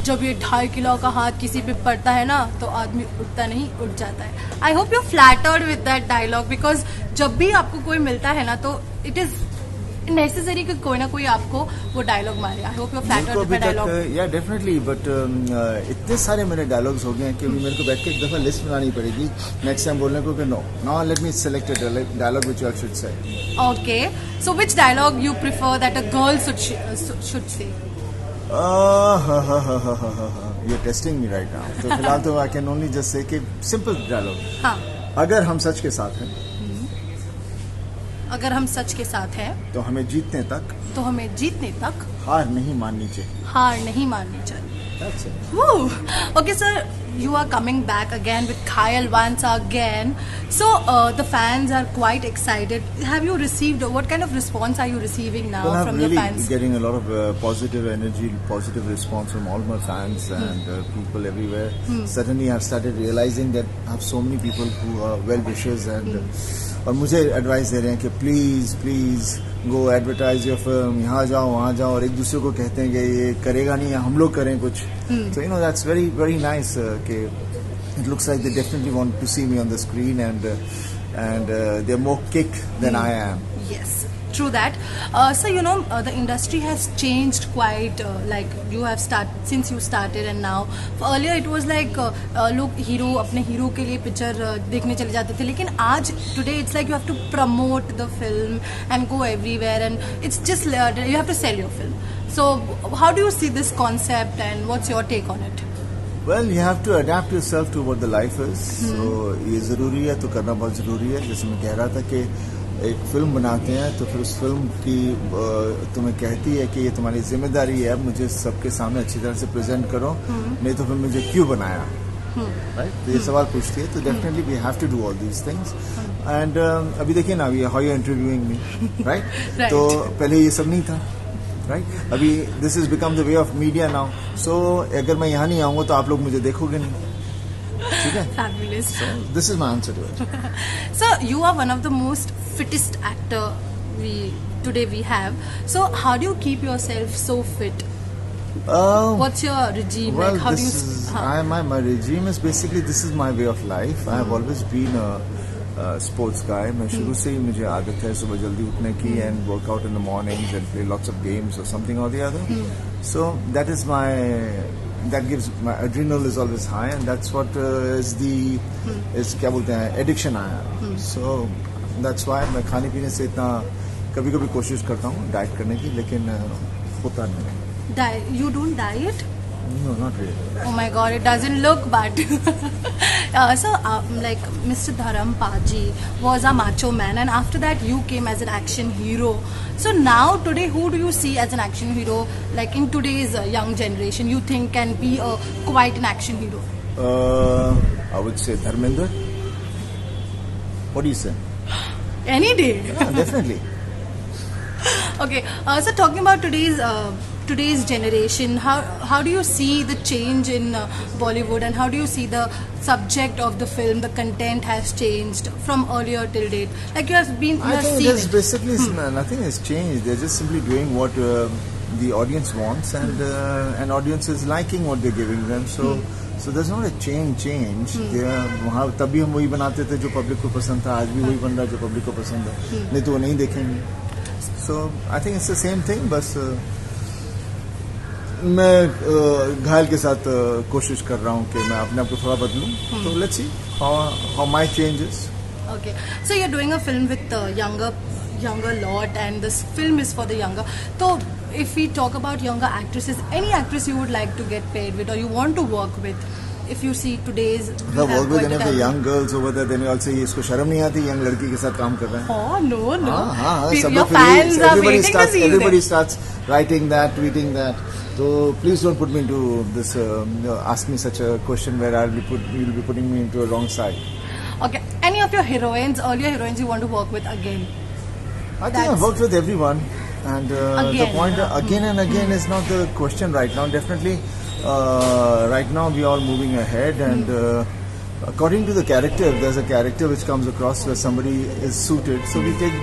जब ये 2.5 किलो का हाथ किसी पे पड़ता है ना तो आदमी उठता नहीं, उठ जाता है. I hope you flattered with that dialogue, because जब भी आपको कोई मिलता है ना तो इट इज नेसेसरी कि कोई ना कोई आपको वो डायलॉग मारे. I hope you flattered with that dialogue. या डेफिनेटली, बट इतने सारे मेरे डायलॉग्स हो गए हैं कि मेरे को बैठ के एक दफा लिस्ट बनानी पड़ेगी नेक्स्ट टाइम बोलने को कि no let me select a dialogue which I should say. Okay, so which dialogue you prefer that a girl should say? You're testing me right now. तो फिलहाल तो I can only just say कि simple dialogue. हाँ. अगर हम सच के साथ हैं, अगर हम सच के साथ हैं तो हमें जीतने तक हार नहीं माननी चाहिए. That's it. Woo! Okay, sir, you are coming back again with Kyle once again. So the fans are quite excited. Have you received, what kind of response are you receiving now Well, from I'm the really fans? getting a lot of positive energy, positive response from all my fans and people everywhere. Suddenly I've started realizing that I have so many people who are well wishers and और मुझे advice दे रहे हैं कि please go advertise your film, यहाँ जाओ वहाँ जाओ, और एक दूसरे को कहते हैं कि ये करेगा नहीं या हम लोग करें कुछ. So you know that's very very nice. कि it looks like they definitely want to see me on the screen and they're more kicked than I am. Yes, true that. So you know the industry has changed quite. Like you have since you started and now. Earlier it was like लोग hero अपने hero के लिए picture देखने चले जाते थे, लेकिन आज today it's like you have to promote the film and go everywhere and it's just you have to sell your film. So how do you see this concept and what's your take on it? Well, you have to adapt yourself to what the life is. So ये ज़रूरी है तो करना बहुत ज़रूरी है. जैसे मैं कह रहा था कि एक फिल्म बनाते हैं तो फिर उस फिल्म की तुम्हें कहती है कि ये तुम्हारी जिम्मेदारी है, मुझे सबके सामने अच्छी तरह से प्रेजेंट करो, नहीं तो फिर मुझे क्यों बनाया. राइट, तो ये सवाल पूछती है. तो definitely we have to do all these things. And अभी देखिए ना, how you interviewing me, right. तो पहले ये सब नहीं था. राइट, अभी this is become the way of media now. So अगर मैं यहाँ नहीं आऊंगा तो आप लोग मुझे देखोगे नहीं. ठीक है. Fabulous. So this is my answer to it. So you are one of the most fittest actor today we have. So how do you keep yourself so fit? What's your regime? Well, like how this do you? is my regime is basically this is my way of life. I have always been a sports guy. मैं शुरू से ही मुझे आदत है सुबह जल्दी उठने की and work out in the mornings and play lots of games or something or the other. So that is that gives my adrenal is always high and that's what is क्या बोलते हैं addiction आया. So that's why मैं खाने पीने से इतना कभी कभी कोशिश करता हूँ डाइट करने की, लेकिन होता नहीं. You don't diet? No, not really. Oh my God, it doesn't look bad. So, like Mr. Dharam Paji was a macho man, and after that you came as an action hero. So now today, who do you see as an action hero? Like in today's young generation, you think can be quite an action hero? I would say Dharmendra. What do you say? Any day. Yeah, definitely. Okay, so talking about today's generation, how do you see the change in Bollywood and how do you see the subject of the film, the content has changed from earlier till date? Like you have been, I think there's basically nothing has changed. They're just simply doing what the audience wants and audience is liking what they're giving them. So there's not a change. वहाँ तब भी हम वही बनाते थे जो public को पसंद था, आज भी वही बन रहा है जो पब्लिक को पसंद है, नहीं तो वो नहीं देखेंगे. So I think it's the same thing. बस मैं घायल के साथ कोशिश कर रहा हूँ कि मैं अपने आप को थोड़ा बदलूं. तो let's see how my change is. Okay, so you're doing a film with younger lot, and this film is for the younger. So if we talk about younger actresses, any actress you would like to get paired with or you want to work with, if you see today's. The work with any of the young girls over there, then you all say इसको शर्म नहीं आती young लड़की के साथ काम कर रहे हैं. Oh no. हाँ, Your fans are waiting to see you. Everybody starts writing that, tweeting that. So please don't put me into this. Ask me such a question where you'll be putting me into a wrong side. Okay. Any of your earlier heroines you want to work with again? I think I've worked with everyone, and the point again and again is not the question right now. Definitely, right now we are all moving ahead, and according to the character, if there's a character which comes across where somebody is suited, so we take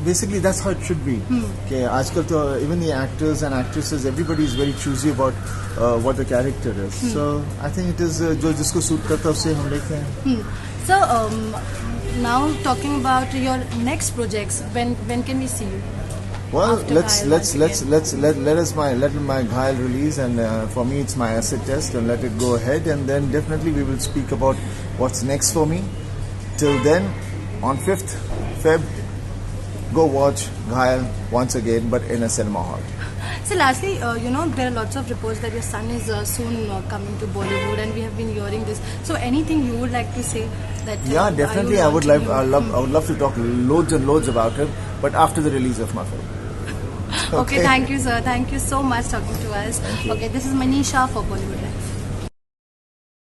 basically that's how it should be. Okay, आजकल तो even the actors and actresses, everybody is very choosy about what the character is. So I think it is जो जिसको suit करता है उससे हम लेते हैं. So now talking about your next projects, when can we see you? Well, After let my Ghayal release, and for me it's my acid test, and let it go ahead, and then definitely we will speak about what's next for me. Till then, on 5th Feb, go watch Ghayal once again, but in a cinema hall. So lastly, there are lots of reports that your son is soon coming to Bollywood, and we have been hearing this. So anything you would like to say? That Yeah, definitely. I would love to talk loads and loads about him, but after the release of my film. Okay, thank you, sir. Thank you so much talking to us. Okay, this is Manisha for Bollywood Life.